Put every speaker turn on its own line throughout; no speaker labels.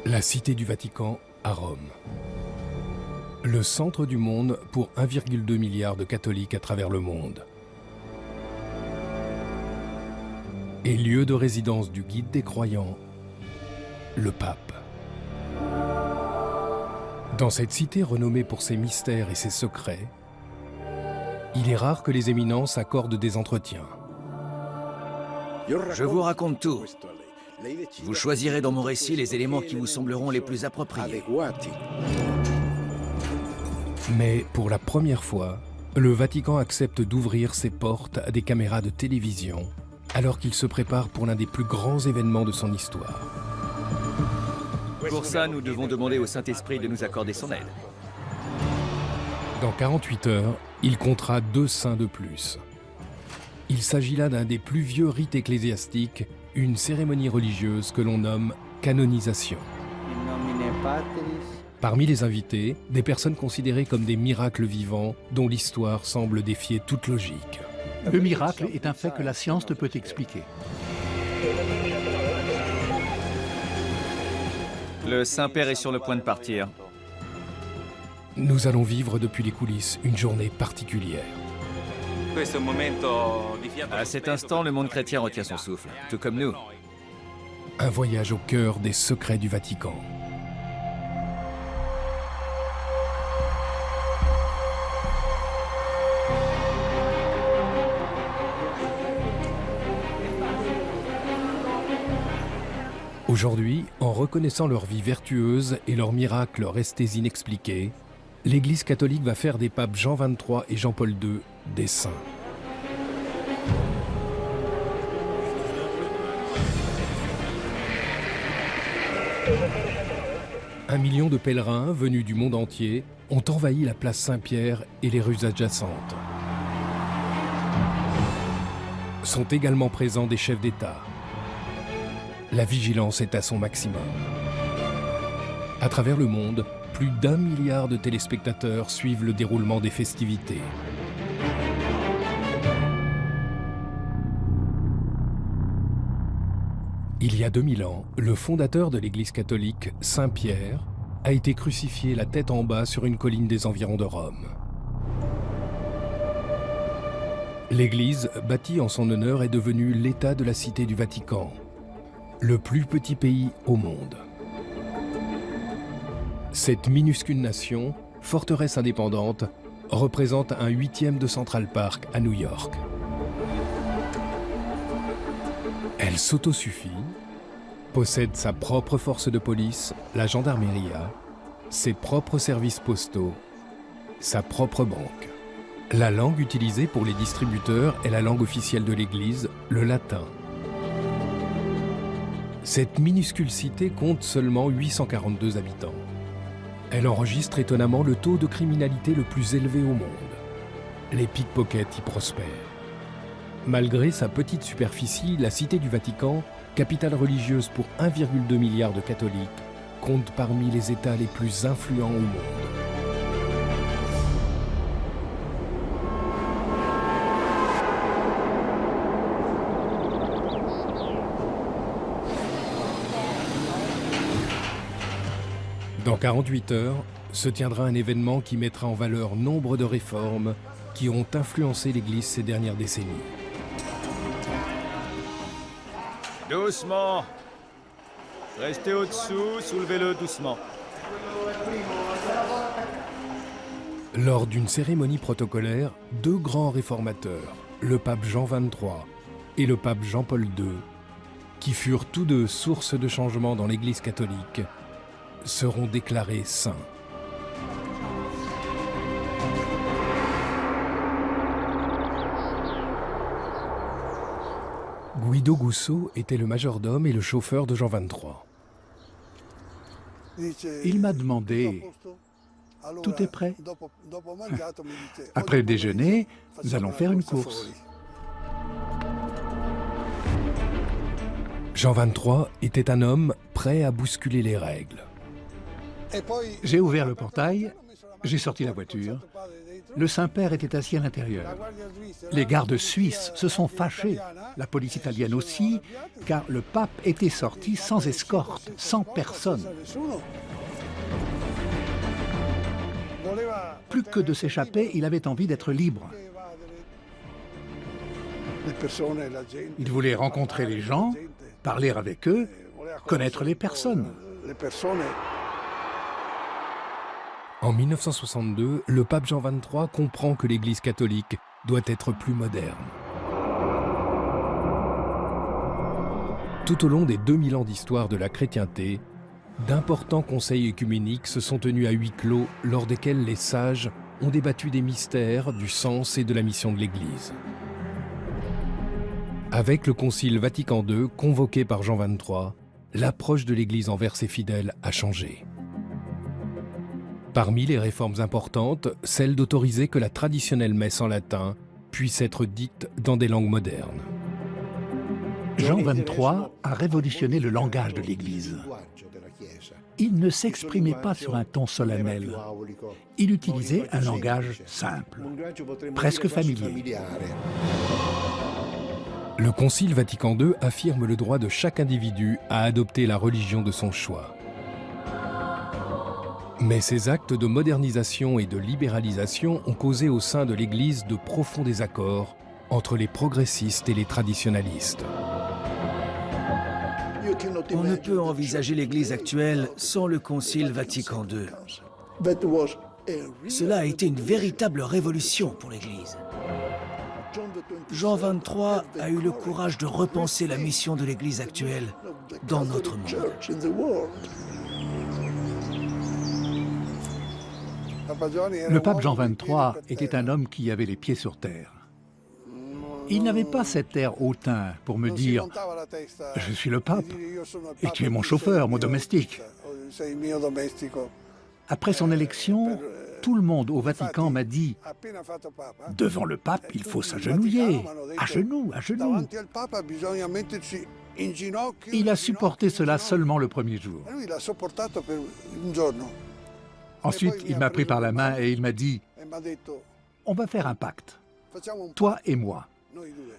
La Cité du Vatican à Rome. Le centre du monde pour 1,2 milliard de catholiques à travers le monde. Et lieu de résidence du guide des croyants, le pape. Dans cette cité renommée pour ses mystères et ses secrets, il est rare que les éminences accordent des entretiens.
Je vous raconte tout. Vous choisirez dans mon récit les éléments qui vous sembleront les plus appropriés.
Mais pour la première fois, le Vatican accepte d'ouvrir ses portes à des caméras de télévision alors qu'il se prépare pour l'un des plus grands événements de son histoire.
Pour ça, nous devons demander au Saint-Esprit de nous accorder son aide.
Dans 48 heures, il comptera 2 saints de plus. Il s'agit là d'un des plus vieux rites ecclésiastiques, une cérémonie religieuse que l'on nomme canonisation. Parmi les invités, des personnes considérées comme des miracles vivants dont l'histoire semble défier toute logique.
Le miracle est un fait que la science ne peut expliquer.
Le Saint-Père est sur le point de partir.
Nous allons vivre depuis les coulisses une journée particulière.
À cet instant, le monde chrétien retient son souffle, tout comme nous.
Un voyage au cœur des secrets du Vatican. Aujourd'hui, en reconnaissant leur vie vertueuse et leurs miracles restés inexpliqués, l'Église catholique va faire des papes Jean XXIII et Jean-Paul II des saints. Un million de pèlerins venus du monde entier ont envahi la place Saint-Pierre et les rues adjacentes. Sont également présents des chefs d'État. La vigilance est à son maximum. À travers le monde, plus d'1 milliard de téléspectateurs suivent le déroulement des festivités. Il y a 2000 ans, le fondateur de l'Église catholique, Saint Pierre, a été crucifié la tête en bas sur une colline des environs de Rome. L'Église, bâtie en son honneur, est devenue l'État de la Cité du Vatican, le plus petit pays au monde. Cette minuscule nation, forteresse indépendante, représente un 8e de Central Park à New York. Elle s'autosuffit, possède sa propre force de police, la gendarmerie, ses propres services postaux, sa propre banque. La langue utilisée pour les distributeurs est la langue officielle de l'Église, le latin. Cette minuscule cité compte seulement 842 habitants. Elle enregistre étonnamment le taux de criminalité le plus élevé au monde. Les pickpockets y prospèrent. Malgré sa petite superficie, la Cité du Vatican, capitale religieuse pour 1,2 milliard de catholiques, compte parmi les États les plus influents au monde. Dans 48 heures, se tiendra un événement qui mettra en valeur nombre de réformes qui ont influencé l'Église ces dernières décennies.
Doucement. Restez au-dessous, soulevez-le doucement.
Lors d'une cérémonie protocolaire, 2 grands réformateurs, le pape Jean XXIII et le pape Jean-Paul II, qui furent tous deux source de changement dans l'Église catholique, seront déclarés saints. Guido Gusso était le majordome et le chauffeur de Jean XXIII.
Il m'a demandé, « Tout est prêt ?» Après le déjeuner, nous allons faire une course.
Jean XXIII était un homme prêt à bousculer les règles.
J'ai ouvert le portail, j'ai sorti la voiture Le Saint-Père était assis à l'intérieur. Les gardes suisses se sont fâchés, la police italienne aussi, car le pape était sorti sans escorte, sans personne. Plus que de s'échapper, il avait envie d'être libre. Il voulait rencontrer les gens, parler avec eux, connaître les personnes.
En 1962, le pape Jean XXIII comprend que l'Église catholique doit être plus moderne. Tout au long des 2000 ans d'histoire de la chrétienté, d'importants conseils œcuméniques se sont tenus à huis clos lors desquels les sages ont débattu des mystères, du sens et de la mission de l'Église. Avec le Concile Vatican II, convoqué par Jean XXIII, l'approche de l'Église envers ses fidèles a changé. Parmi les réformes importantes, celle d'autoriser que la traditionnelle messe en latin puisse être dite dans des langues modernes.
Jean XXIII a révolutionné le langage de l'Église. Il ne s'exprimait pas sur un ton solennel. Il utilisait un langage simple, presque familier.
Le Concile Vatican II affirme le droit de chaque individu à adopter la religion de son choix. Mais ces actes de modernisation et de libéralisation ont causé au sein de l'Église de profonds désaccords entre les progressistes et les traditionalistes.
On ne peut envisager l'Église actuelle sans le Concile Vatican II. Cela a été une véritable révolution pour l'Église. Jean XXIII a eu le courage de repenser la mission de l'Église actuelle dans notre monde.
Le pape Jean XXIII était un homme qui avait les pieds sur terre. Il n'avait pas cet air hautain pour me dire « Je suis le pape et tu es mon chauffeur, mon domestique ». Après son élection, tout le monde au Vatican m'a dit « Devant le pape, il faut s'agenouiller, à genoux, à genoux ». Il a supporté cela seulement le premier jour. Ensuite, il m'a pris par la main et il m'a dit « On va faire un pacte, toi et moi.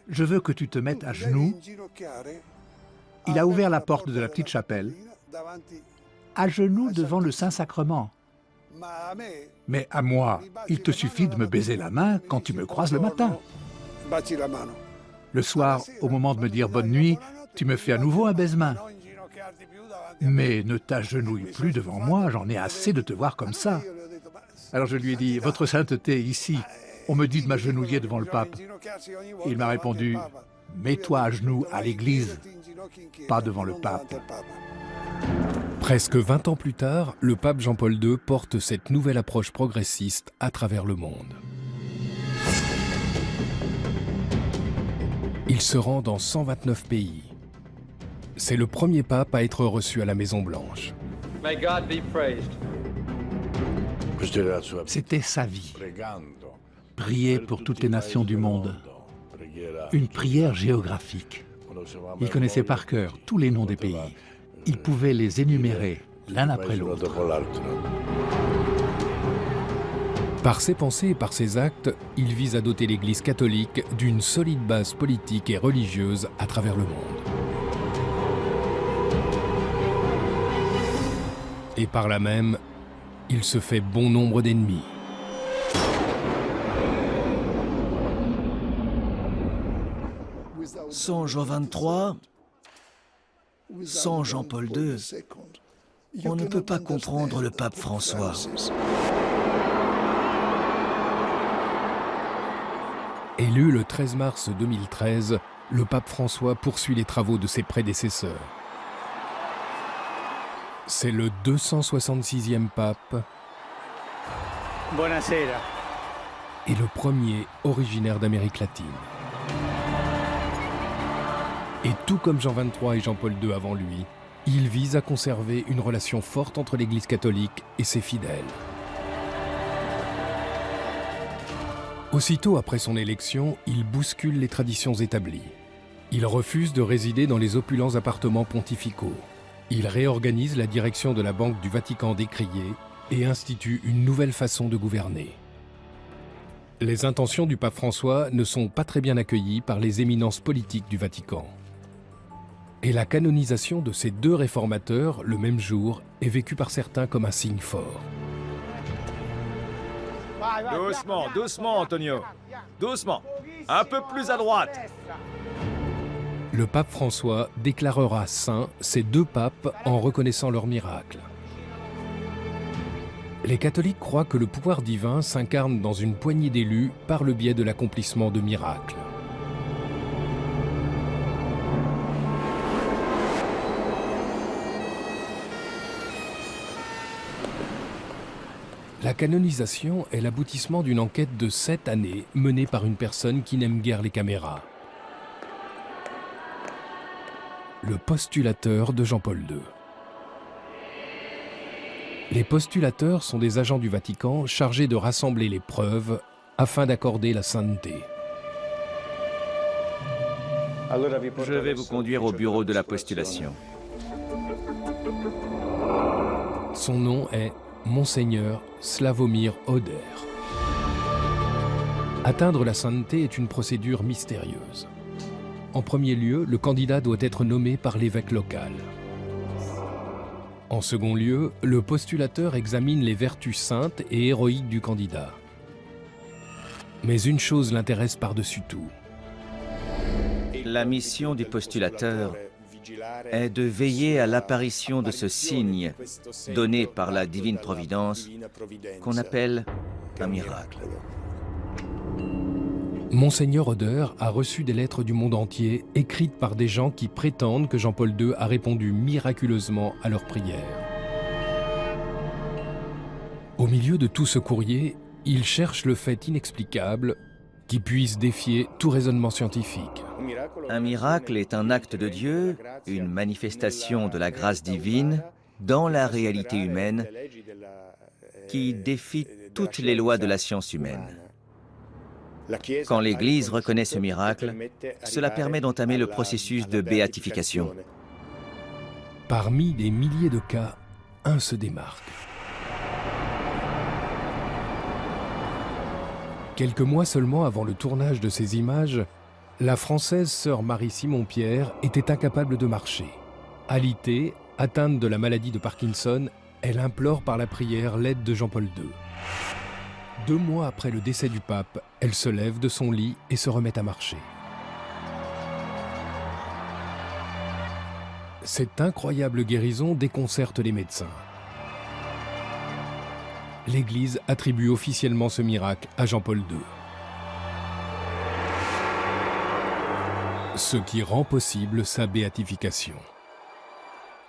Je veux que tu te mettes à genoux. » Il a ouvert la porte de la petite chapelle, à genoux devant le Saint-Sacrement. Mais à moi, il te suffit de me baiser la main quand tu me croises le matin. Le soir, au moment de me dire bonne nuit, tu me fais à nouveau un baise-main. Mais ne t'agenouille plus devant moi, j'en ai assez de te voir comme ça. Alors je lui ai dit, votre sainteté, ici, on me dit de m'agenouiller devant le pape. Et il m'a répondu, mets-toi à genoux à l'église, pas devant le pape.
Presque 20 ans plus tard, le pape Jean-Paul II porte cette nouvelle approche progressiste à travers le monde. Il se rend dans 129 pays. C'est le premier pape à être reçu à la Maison-Blanche.
C'était sa vie. Prier pour toutes les nations du monde. Une prière géographique. Il connaissait par cœur tous les noms des pays. Il pouvait les énumérer l'un après l'autre.
Par ses pensées et par ses actes, il vise à doter l'Église catholique d'une solide base politique et religieuse à travers le monde. Et par là même, il se fait bon nombre d'ennemis.
Sans Jean XXIII, sans Jean-Paul II, on ne peut pas comprendre le pape François.
Élu le 13 mars 2013, le pape François poursuit les travaux de ses prédécesseurs. C'est le 266e pape
Buonasera.
et le premier originaire d'Amérique latine. Et tout comme Jean XXIII et Jean-Paul II avant lui, il vise à conserver une relation forte entre l'Église catholique et ses fidèles. Aussitôt après son élection, il bouscule les traditions établies. Il refuse de résider dans les opulents appartements pontificaux. Il réorganise la direction de la Banque du Vatican décriée et institue une nouvelle façon de gouverner. Les intentions du pape François ne sont pas très bien accueillies par les éminences politiques du Vatican. Et la canonisation de ces deux réformateurs, le même jour, est vécue par certains comme un signe fort.
Doucement, doucement, Antonio. Doucement. Un peu plus à droite.
Le pape François déclarera saints ces deux papes en reconnaissant leur miracle. Les catholiques croient que le pouvoir divin s'incarne dans une poignée d'élus par le biais de l'accomplissement de miracles. La canonisation est l'aboutissement d'une enquête de 7 années menée par une personne qui n'aime guère les caméras. Le postulateur de Jean-Paul II. Les postulateurs sont des agents du Vatican chargés de rassembler les preuves afin d'accorder la sainteté.
Je vais vous conduire au bureau de la postulation.
Son nom est Monseigneur Slavomir Oder. Atteindre la sainteté est une procédure mystérieuse. En premier lieu, le candidat doit être nommé par l'évêque local. En second lieu, le postulateur examine les vertus saintes et héroïques du candidat. Mais une chose l'intéresse par-dessus tout.
La mission du postulateur est de veiller à l'apparition de ce signe donné par la divine providence qu'on appelle un miracle.
Monseigneur Oder a reçu des lettres du monde entier écrites par des gens qui prétendent que Jean-Paul II a répondu miraculeusement à leurs prières. Au milieu de tout ce courrier, il cherche le fait inexplicable qui puisse défier tout raisonnement scientifique.
Un miracle est un acte de Dieu, une manifestation de la grâce divine dans la réalité humaine qui défie toutes les lois de la science humaine. Quand l'Église reconnaît ce miracle, cela permet d'entamer le processus de béatification.
Parmi des milliers de cas, un se démarque. Quelques mois seulement avant le tournage de ces images, la Française sœur Marie-Simon-Pierre était incapable de marcher. Alitée, atteinte de la maladie de Parkinson, elle implore par la prière l'aide de Jean-Paul II. 2 mois après le décès du pape, elle se lève de son lit et se remet à marcher. Cette incroyable guérison déconcerte les médecins. L'Église attribue officiellement ce miracle à Jean-Paul II. Ce qui rend possible sa béatification.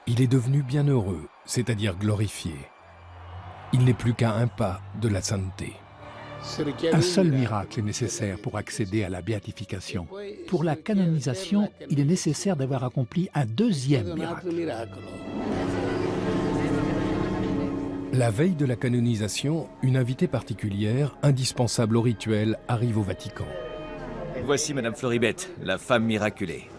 Il est devenu bienheureux, c'est-à-dire glorifié. Il n'est plus qu'à un pas de la sainteté.
Un seul miracle est nécessaire pour accéder à la béatification. Pour la canonisation, il est nécessaire d'avoir accompli un deuxième miracle.
La veille de la canonisation, une invitée particulière, indispensable au rituel, arrive au Vatican.
Voici Madame Floribette, la femme miraculée.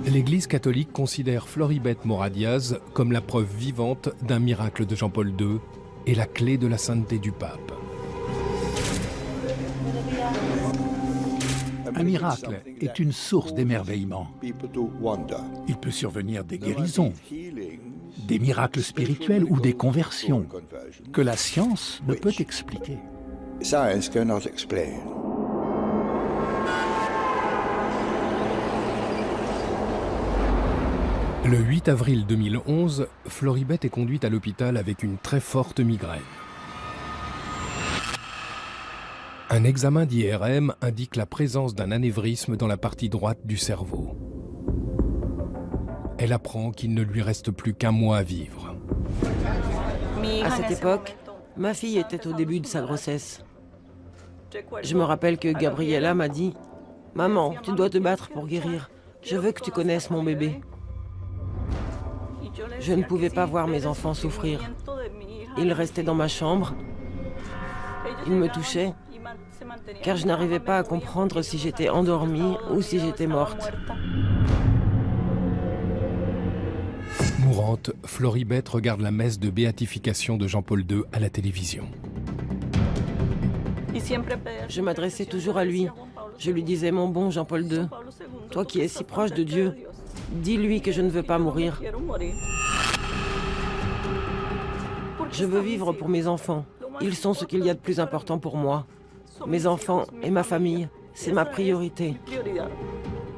L'Église catholique considère Floribette Moradiaz comme la preuve vivante d'un miracle de Jean-Paul II et la clé de la sainteté du pape.
Un miracle est une source d'émerveillement. Il peut survenir des guérisons, des miracles spirituels ou des conversions que la science ne peut expliquer.
Le 8 avril 2011, Floribette est conduite à l'hôpital avec une très forte migraine. Un examen d'IRM indique la présence d'un anévrisme dans la partie droite du cerveau. Elle apprend qu'il ne lui reste plus qu'un mois à vivre.
À cette époque, ma fille était au début de sa grossesse. Je me rappelle que Gabriella m'a dit « Maman, tu dois te battre pour guérir. Je veux que tu connaisses mon bébé. » Je ne pouvais pas voir mes enfants souffrir. Ils restaient dans ma chambre. Ils me touchaient, car je n'arrivais pas à comprendre si j'étais endormie ou si j'étais morte.
Mourante, Floribette regarde la messe de béatification de Jean-Paul II à la télévision.
Je m'adressais toujours à lui. Je lui disais, mon bon Jean-Paul II, toi qui es si proche de Dieu, dis-lui que je ne veux pas mourir. Je veux vivre pour mes enfants. Ils sont ce qu'il y a de plus important pour moi. Mes enfants et ma famille, c'est ma priorité.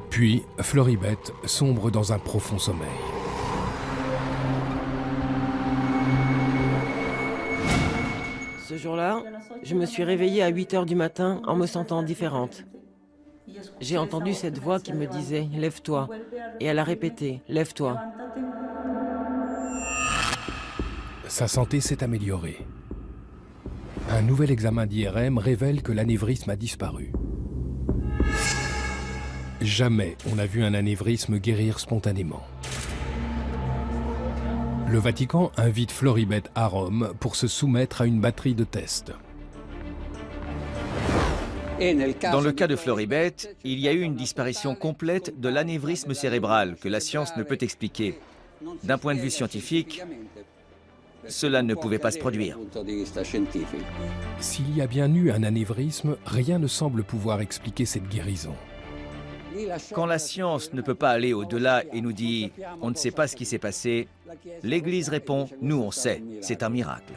Puis, Floribet sombre dans un profond sommeil.
Ce jour-là, je me suis réveillée à 8 h du matin en me sentant différente. J'ai entendu cette voix qui me disait « Lève-toi » et elle a répété « Lève-toi ».
Sa santé s'est améliorée. Un nouvel examen d'IRM révèle que l'anévrisme a disparu. Jamais on n'a vu un anévrisme guérir spontanément. Le Vatican invite Floribet à Rome pour se soumettre à une batterie de tests.
Dans le cas de Floribet, il y a eu une disparition complète de l'anévrisme cérébral que la science ne peut expliquer. D'un point de vue scientifique, cela ne pouvait pas se produire.
S'il y a bien eu un anévrisme, rien ne semble pouvoir expliquer cette guérison.
Quand la science ne peut pas aller au-delà et nous dit « on ne sait pas ce qui s'est passé », l'Église répond « nous on sait, c'est un miracle ».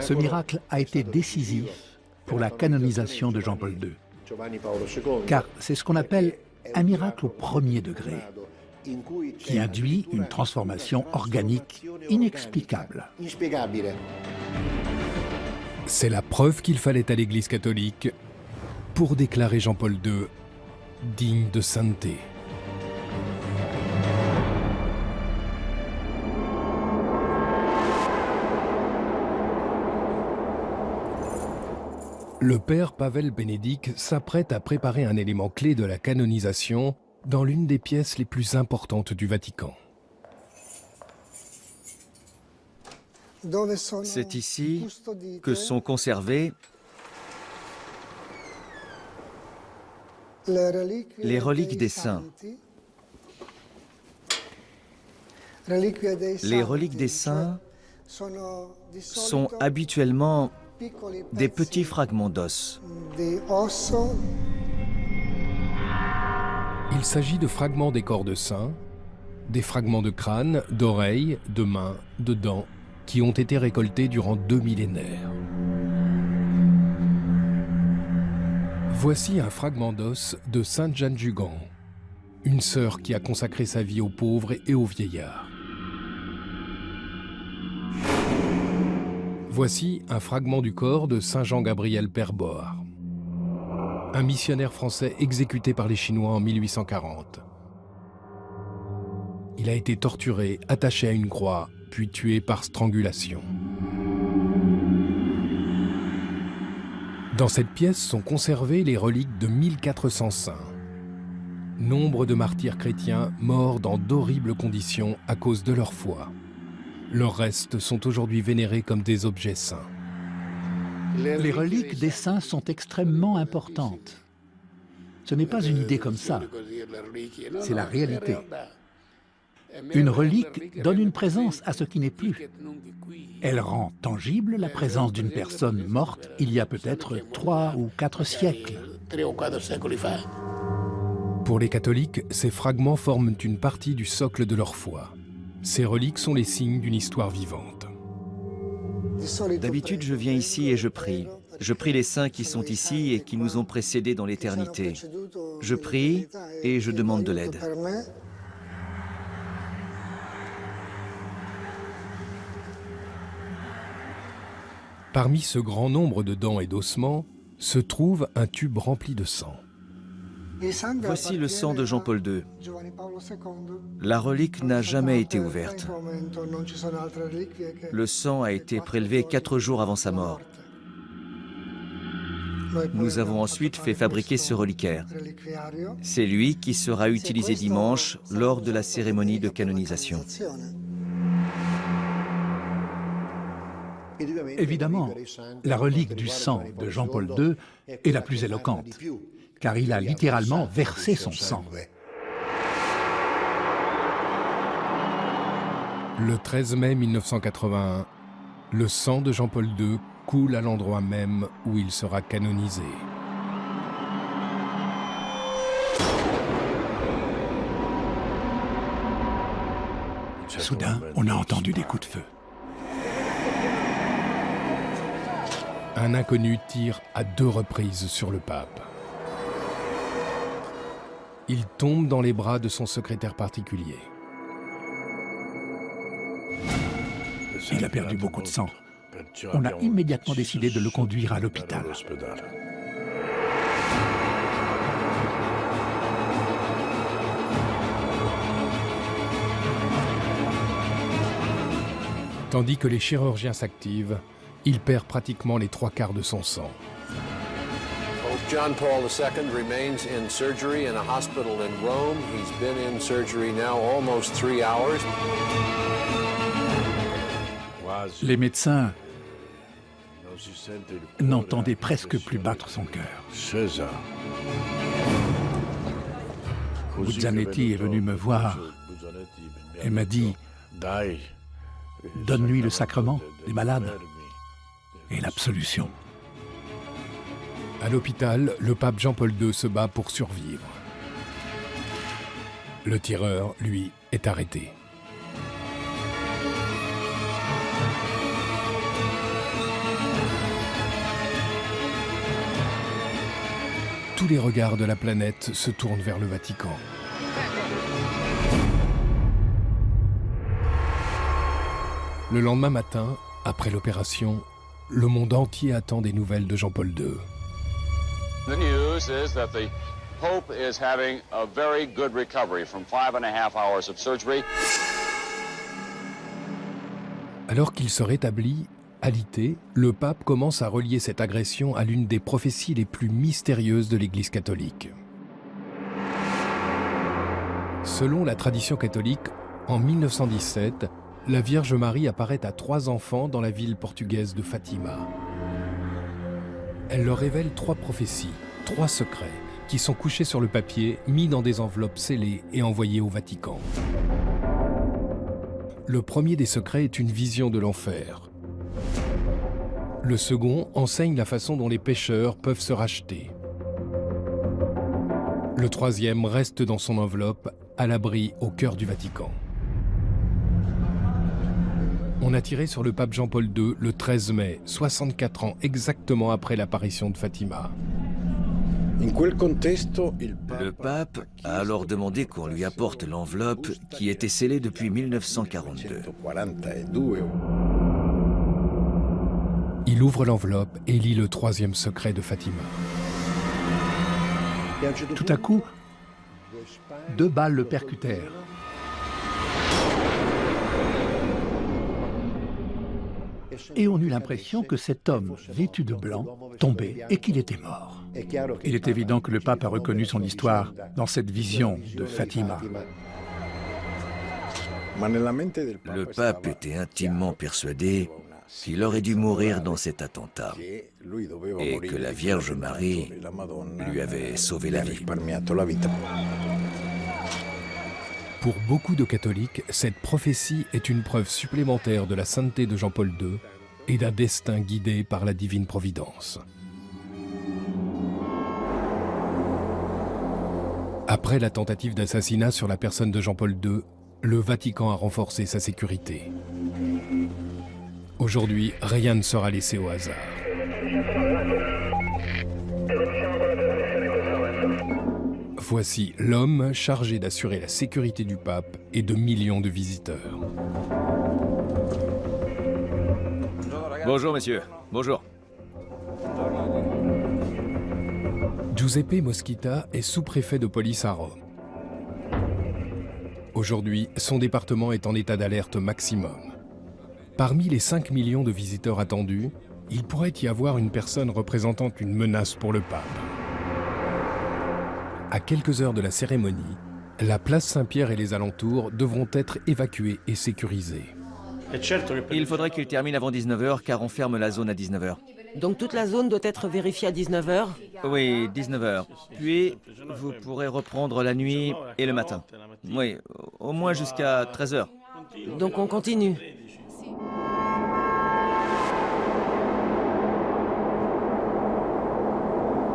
Ce miracle a été décisif pour la canonisation de Jean-Paul II, car c'est ce qu'on appelle un miracle au premier degré, qui induit une transformation organique inexplicable.
C'est la preuve qu'il fallait à l'Église catholique pour déclarer Jean-Paul II digne de sainteté. Le père Pavel Bénédict s'apprête à préparer un élément clé de la canonisation dans l'une des pièces les plus importantes du Vatican.
C'est ici que sont conservées les reliques des saints. Les reliques des saints sont habituellement des petits fragments d'os.
Il s'agit de fragments des corps de saints, des fragments de crâne, d'oreilles, de mains, de dents, qui ont été récoltés durant 2 millénaires. Voici un fragment d'os de Sainte Jeanne Jugan, une sœur qui a consacré sa vie aux pauvres et aux vieillards. Voici un fragment du corps de Saint Jean-Gabriel Père Board, un missionnaire français exécuté par les Chinois en 1840. Il a été torturé, attaché à une croix, puis tué par strangulation. Dans cette pièce sont conservées les reliques de 1400 saints. Nombre de martyrs chrétiens morts dans d'horribles conditions à cause de leur foi. Leurs restes sont aujourd'hui vénérés comme des objets saints.
Les reliques des saints sont extrêmement importantes. Ce n'est pas une idée comme ça, c'est la réalité. Une relique donne une présence à ce qui n'est plus. Elle rend tangible la présence d'une personne morte il y a peut-être 3 ou 4 siècles.
Pour les catholiques, ces fragments forment une partie du socle de leur foi. Ces reliques sont les signes d'une histoire vivante.
D'habitude, je viens ici et je prie. Je prie les saints qui sont ici et qui nous ont précédés dans l'éternité. Je prie et je demande de l'aide.
Parmi ce grand nombre de dents et d'ossements se trouve un tube rempli de sang.
Voici le sang de Jean-Paul II. La relique n'a jamais été ouverte. Le sang a été prélevé 4 jours avant sa mort. Nous avons ensuite fait fabriquer ce reliquaire. C'est lui qui sera utilisé dimanche lors de la cérémonie de canonisation.
Évidemment, la relique du sang de Jean-Paul II est la plus éloquente, car il a littéralement versé son sang.
Le 13 mai 1981, le sang de Jean-Paul II coule à l'endroit même où il sera canonisé.
Soudain, on a entendu des coups de feu.
Un inconnu tire à 2 reprises sur le pape. Il tombe dans les bras de son secrétaire particulier.
Il a perdu beaucoup de sang. On a immédiatement décidé de le conduire à l'hôpital.
Tandis que les chirurgiens s'activent, il perd pratiquement les 3/4 de son sang.
Pope John Paul II remains in surgery in a hospital in Rome. He's been in surgery now almost 3 hours.
Les médecins n'entendaient presque plus battre son cœur. Buzzanetti est venu me voir et m'a dit « Donne-lui le sacrement des malades et l'absolution. »
À l'hôpital, le pape Jean-Paul II se bat pour survivre. Le tireur, lui, est arrêté. Tous les regards de la planète se tournent vers le Vatican. Le lendemain matin, après l'opération, le monde entier attend des nouvelles de Jean-Paul II.
The news is that the Pope is having a very good recovery from 5.5 hours of surgery.
Alors qu'il se rétablit, alité, le pape commence à relier cette agression à l'une des prophéties les plus mystérieuses de l'Église catholique. Selon la tradition catholique, en 1917, la Vierge Marie apparaît à 3 enfants dans la ville portugaise de Fatima. Elle leur révèle 3 prophéties, 3 secrets, qui sont couchés sur le papier, mis dans des enveloppes scellées et envoyés au Vatican. Le premier des secrets est une vision de l'enfer. Le second enseigne la façon dont les pécheurs peuvent se racheter. Le troisième reste dans son enveloppe, à l'abri au cœur du Vatican. On a tiré sur le pape Jean-Paul II le 13 mai, 64 ans exactement après l'apparition de Fatima.
Le pape a alors demandé qu'on lui apporte l'enveloppe qui était scellée depuis 1942.
Il ouvre l'enveloppe et lit le 3e secret de Fatima.
Tout à coup, 2 balles le percutèrent. Et on eut l'impression que cet homme, vêtu de blanc, tombait et qu'il était mort. Il est évident que le pape a reconnu son histoire dans cette vision de Fatima.
Le pape était intimement persuadé qu'il aurait dû mourir dans cet attentat et que la Vierge Marie lui avait sauvé la vie.
Pour beaucoup de catholiques, cette prophétie est une preuve supplémentaire de la sainteté de Jean-Paul II et d'un destin guidé par la divine providence. Après la tentative d'assassinat sur la personne de Jean-Paul II, le Vatican a renforcé sa sécurité. Aujourd'hui, rien ne sera laissé au hasard. Voici l'homme chargé d'assurer la sécurité du pape et de millions de visiteurs.
Bonjour, messieurs. Bonjour.
Giuseppe Moschita est sous-préfet de police à Rome. Aujourd'hui, son département est en état d'alerte maximum. Parmi les 5 millions de visiteurs attendus, il pourrait y avoir une personne représentant une menace pour le pape. À quelques heures de la cérémonie, la place Saint-Pierre et les alentours devront être évacués et sécurisés.
Il faudrait qu'il termine avant 19h car on ferme la zone à 19h.
Donc toute la zone doit être vérifiée à 19h?
Oui, 19h. Puis, vous pourrez reprendre la nuit et le matin. Oui, au moins jusqu'à 13h.
Donc on continue.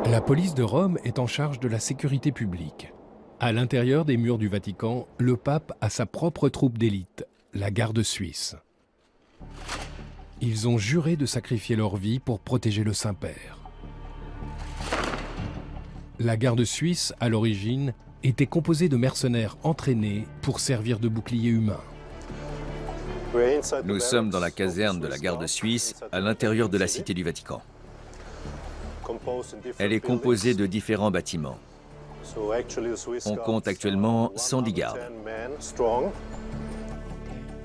La police de Rome est en charge de la sécurité publique. À l'intérieur des murs du Vatican, le pape a sa propre troupe d'élite, la garde suisse. Ils ont juré de sacrifier leur vie pour protéger le Saint-Père. La garde suisse, à l'origine, était composée de mercenaires entraînés pour servir de bouclier humain.
Nous sommes dans la caserne de la garde suisse, à l'intérieur de la cité du Vatican. Elle est composée de différents bâtiments. On compte actuellement 110 gardes.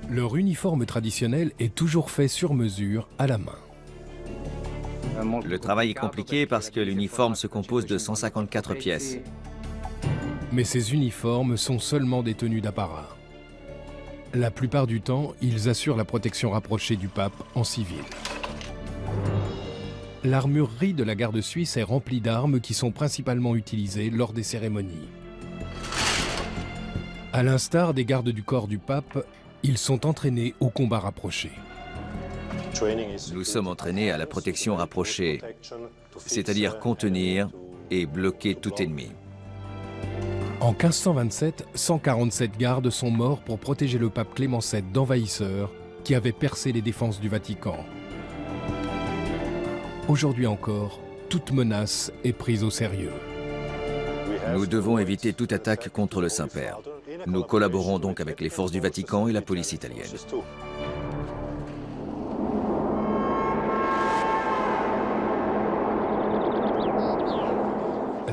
Leur uniforme traditionnel est toujours fait sur mesure, à la main.
Le travail est compliqué parce que l'uniforme se compose de 154 pièces.
Mais ces uniformes sont seulement des tenues d'apparat. La plupart du temps, ils assurent la protection rapprochée du pape en civil. L'armurerie de la garde suisse est remplie d'armes qui sont principalement utilisées lors des cérémonies. À l'instar des gardes du corps du pape, ils sont entraînés au combat rapproché.
Nous sommes entraînés à la protection rapprochée, c'est-à-dire contenir et bloquer tout ennemi.
En 1527, 147 gardes sont morts pour protéger le pape Clément VII d'envahisseurs qui avaient percé les défenses du Vatican. Aujourd'hui encore, toute menace est prise au sérieux.
Nous devons éviter toute attaque contre le Saint-Père. Nous collaborons donc avec les forces du Vatican et la police italienne.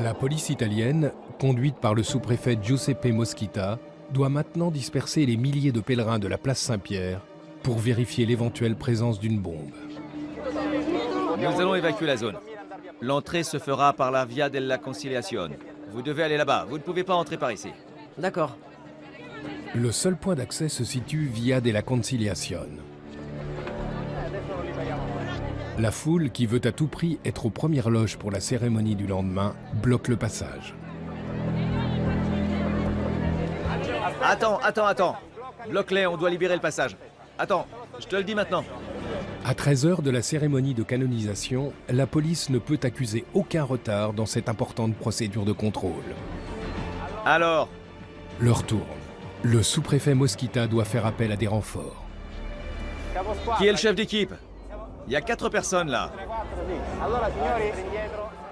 La police italienne, conduite par le sous-préfet Giuseppe Moschita, doit maintenant disperser les milliers de pèlerins de la place Saint-Pierre pour vérifier l'éventuelle présence d'une bombe.
Nous allons évacuer la zone. L'entrée se fera par la Via della Conciliazione. Vous devez aller là-bas, vous ne pouvez pas entrer par ici.
D'accord.
Le seul point d'accès se situe Via della Conciliazione. La foule, qui veut à tout prix être aux premières loges pour la cérémonie du lendemain, bloque le passage.
Attends. Bloque-les, on doit libérer le passage. Attends, je te le dis maintenant.
À 13h de la cérémonie de canonisation, la police ne peut accuser aucun retard dans cette importante procédure de contrôle.
Alors,
L'heure tourne. Le sous-préfet Moschita doit faire appel à des renforts.
qui est le chef d'équipe? Il y a 4 personnes là.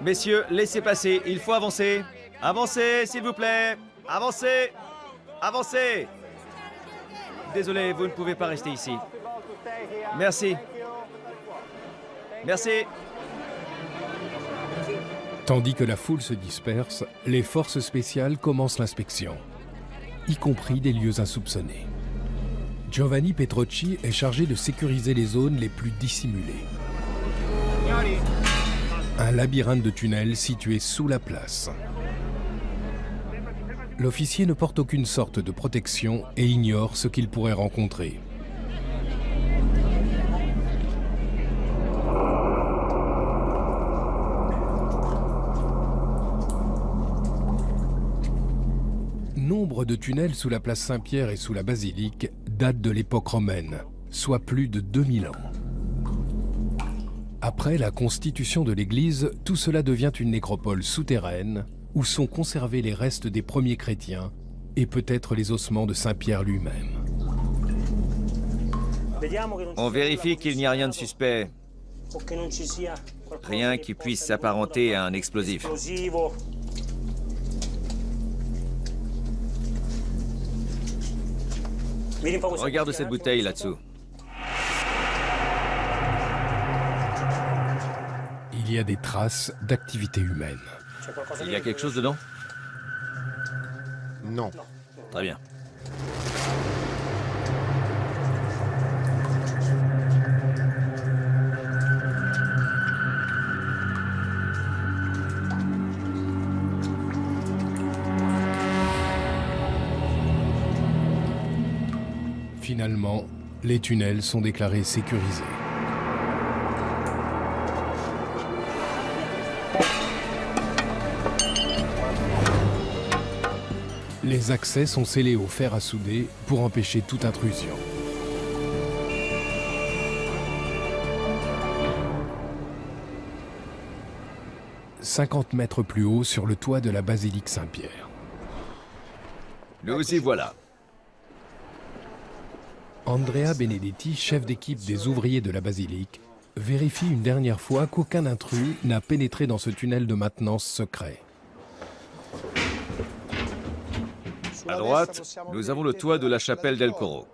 Messieurs, laissez passer, il faut avancer. Avancez, s'il vous plaît. Avancez. Avancez. Désolé, vous ne pouvez pas rester ici. Merci. Merci.
Tandis que la foule se disperse, les forces spéciales commencent l'inspection, y compris des lieux insoupçonnés. Giovanni Petrocci est chargé de sécuriser les zones les plus dissimulées. Un labyrinthe de tunnels situé sous la place. L'officier ne porte aucune sorte de protection et ignore ce qu'il pourrait rencontrer. Nombre de tunnels sous la place Saint-Pierre et sous la basilique datent de l'époque romaine, soit plus de 2000 ans. Après la constitution de l'église, tout cela devient une nécropole souterraine où sont conservés les restes des premiers chrétiens et peut-être les ossements de Saint-Pierre lui-même.
On vérifie qu'il n'y a rien de suspect. Rien qui puisse s'apparenter à un explosif. Regarde cette bouteille là-dessous.
Il y a des traces d'activité humaine.
Il y a quelque chose dedans?
Non.
Très bien.
Finalement, les tunnels sont déclarés sécurisés. Les accès sont scellés au fer à souder pour empêcher toute intrusion. « 50 mètres plus haut sur le toit de la basilique Saint-Pierre.
Nous y voilà.
Andrea Benedetti, chef d'équipe des ouvriers de la basilique, vérifie une dernière fois qu'aucun intrus n'a pénétré dans ce tunnel de maintenance secret.
À droite, nous avons le toit de la chapelle del Coro.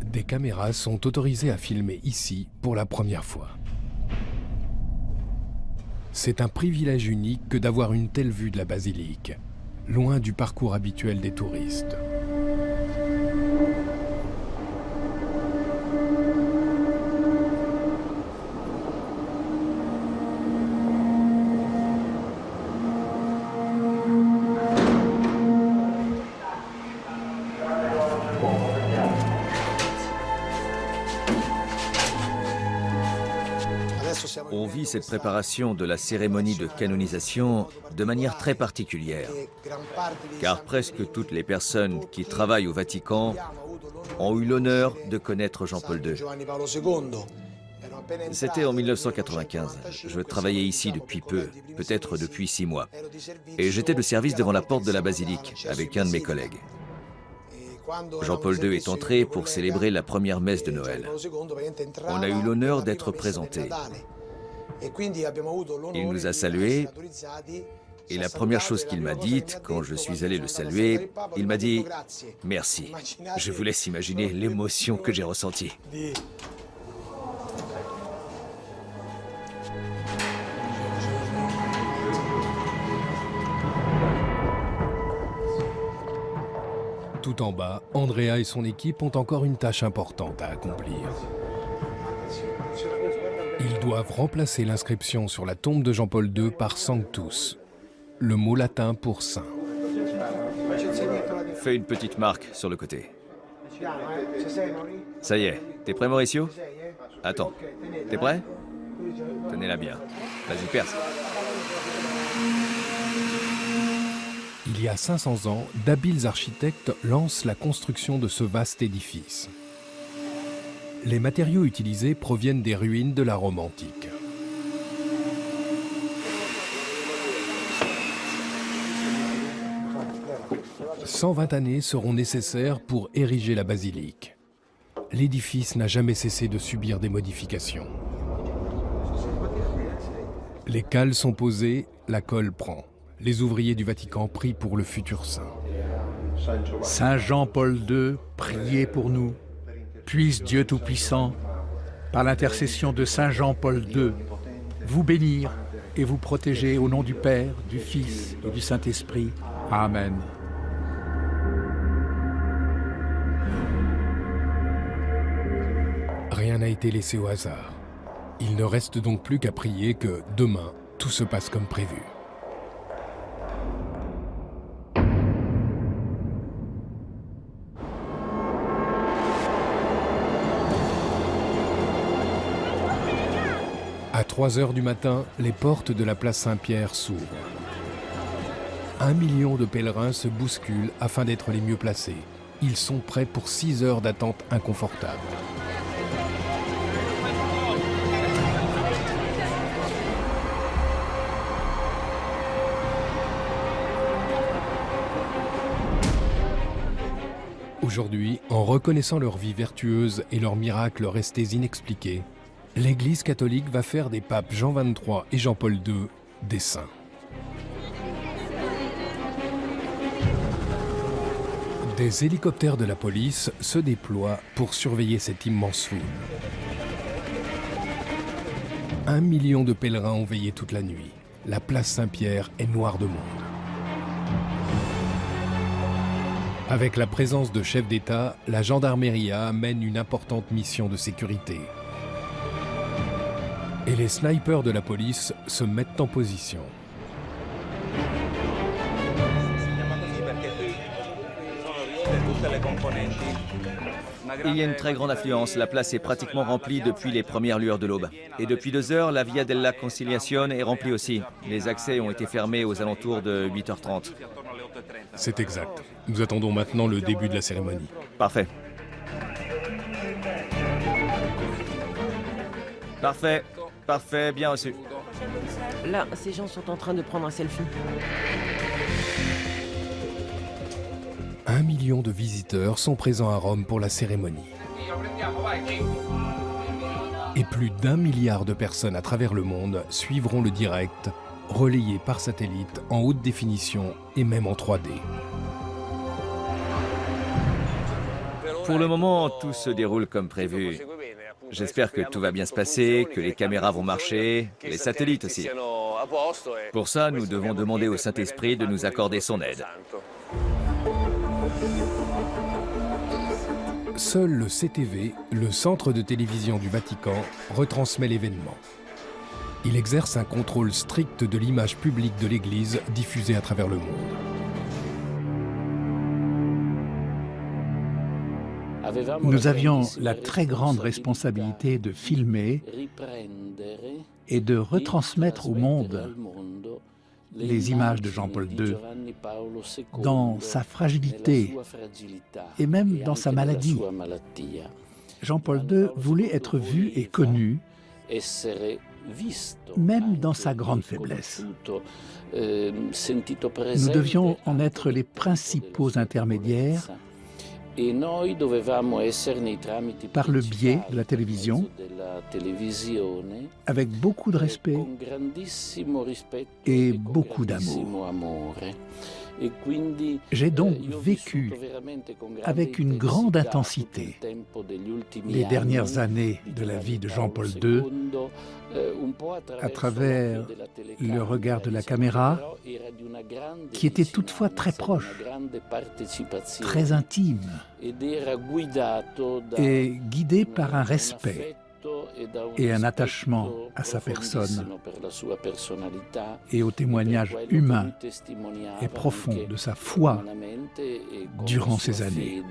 Des caméras sont autorisées à filmer ici pour la première fois. C'est un privilège unique que d'avoir une telle vue de la basilique, loin du parcours habituel des touristes.
On vit cette préparation de la cérémonie de canonisation de manière très particulière, car presque toutes les personnes qui travaillent au Vatican ont eu l'honneur de connaître Jean-Paul II. C'était en 1995. Je travaillais ici depuis peu, peut-être depuis 6 mois. Et j'étais de service devant la porte de la basilique avec un de mes collègues. Jean-Paul II est entré pour célébrer la première messe de Noël. On a eu l'honneur d'être présentés. Il nous a salués et la première chose qu'il m'a dite quand je suis allé le saluer, il m'a dit « Merci ». Je vous laisse imaginer l'émotion que j'ai ressentie.
Tout en bas, Andrea et son équipe ont encore une tâche importante à accomplir. Ils doivent remplacer l'inscription sur la tombe de Jean-Paul II par Sanctus, le mot latin pour saint.
Fais une petite marque sur le côté. Ça y est, t'es prêt Mauricio? Attends, t'es prêt? Tenez-la bien. Vas-y, perce.
Il y a 500 ans, d'habiles architectes lancent la construction de ce vaste édifice. Les matériaux utilisés proviennent des ruines de la Rome antique. « 120 années seront nécessaires pour ériger la basilique. L'édifice n'a jamais cessé de subir des modifications. Les cales sont posées, la colle prend. Les ouvriers du Vatican prient pour le futur saint.
Saint Jean-Paul II, priez pour nous. Puisse Dieu Tout-Puissant, par l'intercession de Saint Jean-Paul II, vous bénir et vous protéger au nom du Père, du Fils et du Saint-Esprit. Amen.
Rien n'a été laissé au hasard. Il ne reste donc plus qu'à prier que, demain, tout se passe comme prévu. À 3 heures du matin, les portes de la place Saint-Pierre s'ouvrent. 1 million de pèlerins se bousculent afin d'être les mieux placés. Ils sont prêts pour 6 heures d'attente inconfortable. Aujourd'hui, en reconnaissant leur vie vertueuse et leurs miracles restés inexpliqués, l'Église catholique va faire des papes Jean XXIII et Jean-Paul II des saints. Des hélicoptères de la police se déploient pour surveiller cette immense foule. 1 million de pèlerins ont veillé toute la nuit. La place Saint-Pierre est noire de monde. Avec la présence de chefs d'État, la gendarmerie mène une importante mission de sécurité. Et les snipers de la police se mettent en position.
Il y a une très grande affluence. La place est pratiquement remplie depuis les premières lueurs de l'aube. Et depuis 2 heures, la Via della Conciliazione est remplie aussi. Les accès ont été fermés aux alentours de 8h30.
C'est exact. Nous attendons maintenant le début de la cérémonie.
Parfait. Parfait. Parfait, bien reçu.
Là, ces gens sont en train de prendre un selfie.
1 million de visiteurs sont présents à Rome pour la cérémonie. Et plus d'1 milliard de personnes à travers le monde suivront le direct, relayé par satellite en haute définition et même en 3D.
Pour le moment, tout se déroule comme prévu. J'espère que tout va bien se passer, que les caméras vont marcher, les satellites aussi. Pour ça, nous devons demander au Saint-Esprit de nous accorder son aide.
Seul le CTV, le centre de télévision du Vatican, retransmet l'événement. Il exerce un contrôle strict de l'image publique de l'Église diffusée à travers le monde.
Nous avions la très grande responsabilité de filmer et de retransmettre au monde les images de Jean-Paul II dans sa fragilité et même dans sa maladie. Jean-Paul II voulait être vu et connu, même dans sa grande faiblesse. Nous devions en être les principaux intermédiaires par le biais de la télévision, avec beaucoup de respect et beaucoup d'amour. J'ai donc vécu avec une grande intensité les dernières années de la vie de Jean-Paul II à travers le regard de la caméra, qui était toutefois très proche, très intime et guidé par un respect et un attachement à sa personne et au témoignage humain et profond de sa foi durant ces années.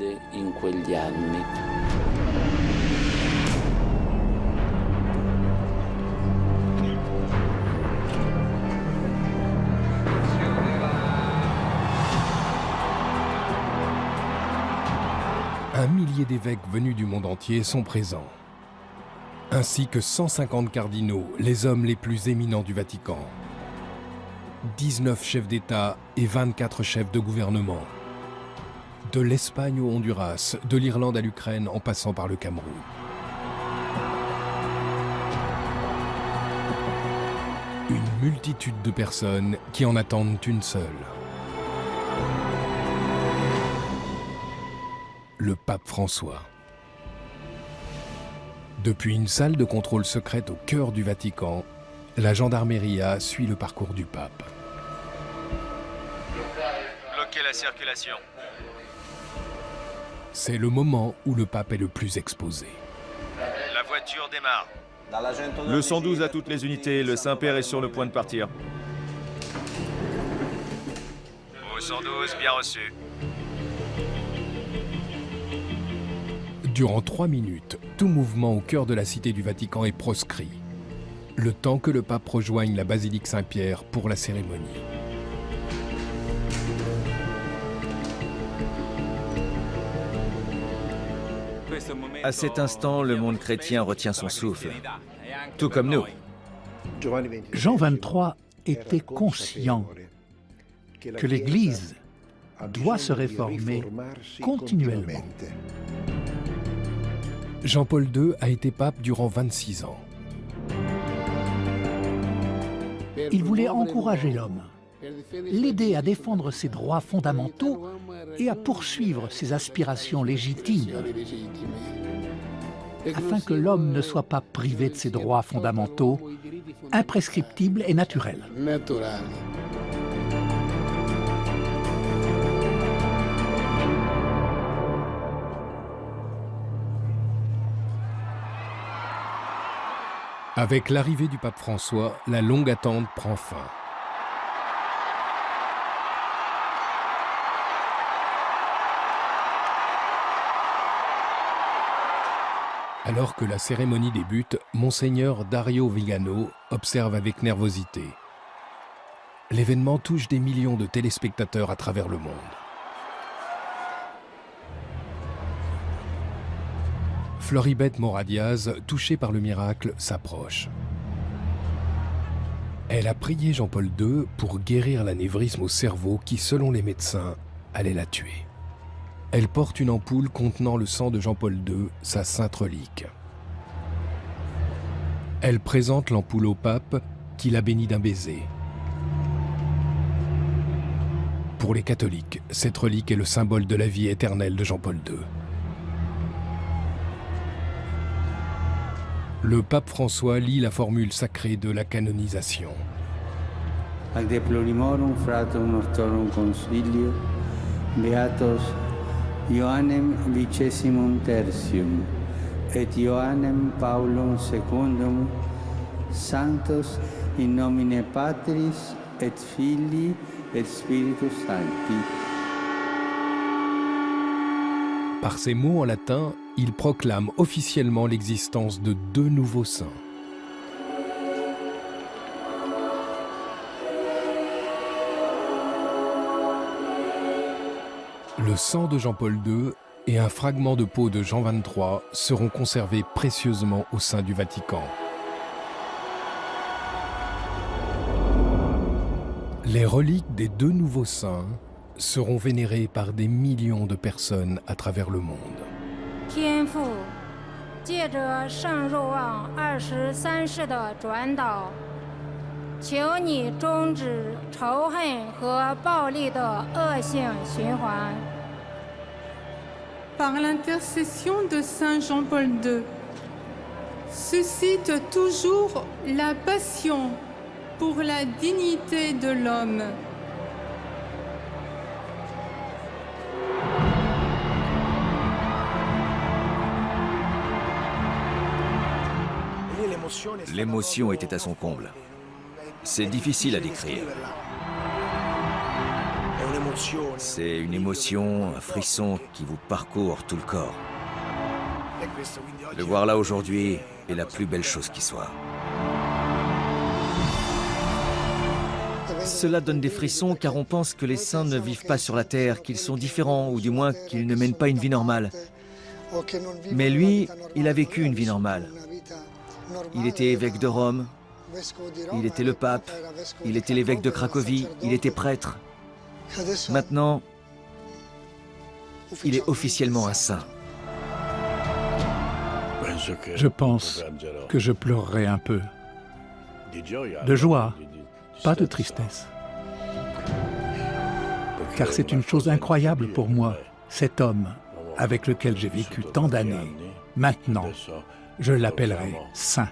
Un millier d'évêques venus du monde entier sont présents, ainsi que 150 cardinaux, les hommes les plus éminents du Vatican, 19 chefs d'État et 24 chefs de gouvernement, de l'Espagne au Honduras, de l'Irlande à l'Ukraine en passant par le Cameroun. Une multitude de personnes qui en attendent une seule. Le pape François. Depuis une salle de contrôle secrète au cœur du Vatican, la gendarmerie suit le parcours du pape.
Bloquez la circulation.
C'est le moment où le pape est le plus exposé.
La voiture démarre.
Le 112 à toutes les unités, le Saint-Père est sur le point de partir.
Au 112, bien reçu.
Durant 3 minutes, tout mouvement au cœur de la cité du Vatican est proscrit, le temps que le pape rejoigne la basilique Saint-Pierre pour la cérémonie.
À cet instant, le monde chrétien retient son souffle, tout comme nous.
Jean XXIII était conscient que l'Église doit se réformer continuellement.
Jean-Paul II a été pape durant 26 ans.
Il voulait encourager l'homme, l'aider à défendre ses droits fondamentaux et à poursuivre ses aspirations légitimes, afin que l'homme ne soit pas privé de ses droits fondamentaux, imprescriptibles et naturels.
Avec l'arrivée du pape François, la longue attente prend fin. Alors que la cérémonie débute, Monseigneur Dario Vigano observe avec nervosité. L'événement touche des millions de téléspectateurs à travers le monde. Floribette Mora-Diaz, touchée par le miracle, s'approche. Elle a prié Jean-Paul II pour guérir l'anévrisme au cerveau qui, selon les médecins, allait la tuer. Elle porte une ampoule contenant le sang de Jean-Paul II, sa sainte relique. Elle présente l'ampoule au pape, qui la bénit d'un baiser. Pour les catholiques, cette relique est le symbole de la vie éternelle de Jean-Paul II. Le pape François lit la formule sacrée de la canonisation.
Ad deplorimorum fratum nostrorum consilio, beatos Ioannem vicesimum tertium et Ioannem Paulum secundum, sanctos in nomine Patris et Filii et Spiritus Sancti.
Par ces mots en latin, il proclame officiellement l'existence de 2 nouveaux saints. Le sang de Jean-Paul II et un fragment de peau de Jean XXIII seront conservés précieusement au sein du Vatican. Les reliques des 2 nouveaux saints seront vénérées par des millions de personnes à travers le monde.
天父，借着圣若望23世的转导，求你终止仇恨和暴力的恶性循环。
Par l'intercession de Saint Jean-Paul II, suscite toujours la passion pour la dignité de l'homme.
L'émotion était à son comble. C'est difficile à décrire. C'est une émotion, un frisson qui vous parcourt tout le corps. Le voir là aujourd'hui est la plus belle chose qui soit. Cela donne des frissons car on pense que les saints ne vivent pas sur la terre, qu'ils sont différents ou du moins qu'ils ne mènent pas une vie normale. Mais lui, il a vécu une vie normale. Il était évêque de Rome, il était le pape, il était l'évêque de Cracovie, il était prêtre. Maintenant, il est officiellement un saint.
Je pense que je pleurerai un peu. De joie, pas de tristesse. Car c'est une chose incroyable pour moi, cet homme avec lequel j'ai vécu tant d'années. Maintenant, je l'appellerai saint.